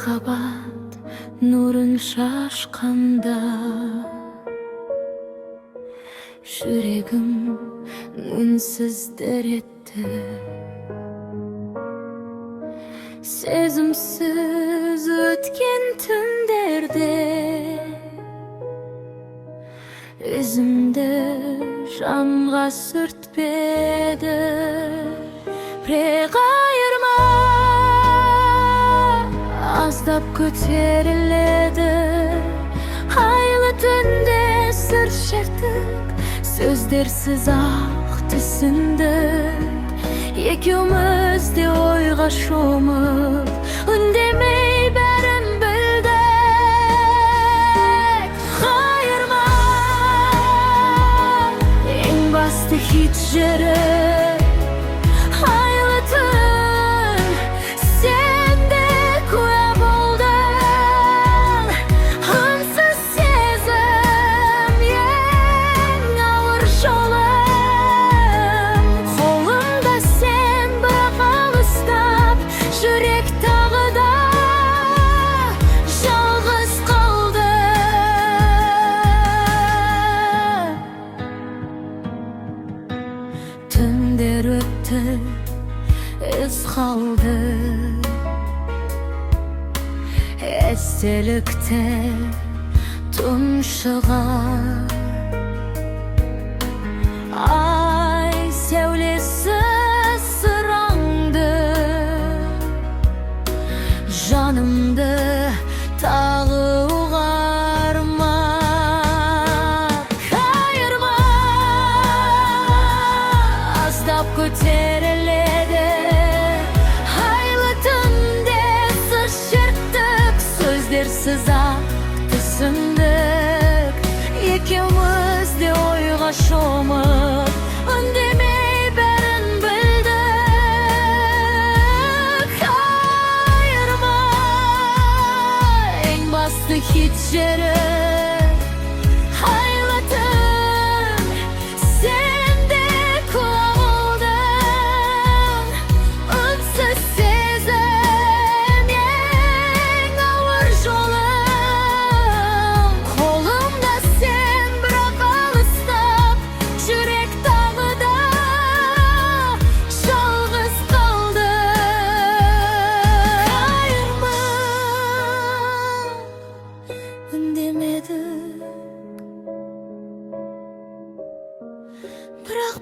Махаббат нурын шашқанда, жүрегім үнсіз дір етті. Сезімсіз өткен түндерде өзімді жанға сүртпеді. Бірақ айырма аздап көтеріледі. Айлы түнде сыр шертіп, сөздерсіз ақ түсіндік. Екеуміз де ойға шомып, үндемей бәрін білдік. Қайырма ең басты хит жері. Айлы түн, сен де куә болдың. Үнсіз сезім ең ауыр жолым. Қолымда сен бірақ алыстап, жүрек тағы да жалғыз қалды. Түндер өтті, із қалды. Естелікте тұншығар ай сәулесі сыраңды. Жанымды тағы ұғар ма? Қайырма аздап көтеріледі. Айлы түнде сыр шерттік, сөздерсіз ақ түсіндік. Екеуміз де ойға шомып, үндемей бәрін білдік. Қайырма ең басты хит жері. Айлы түн, сен де куә болдың. Үнсіз сезім ең ауыр жолым. Қолымда сен бірақ алыстап, жүрек тағы да жалғыз қалды. Қайырма үндемедік, бірақ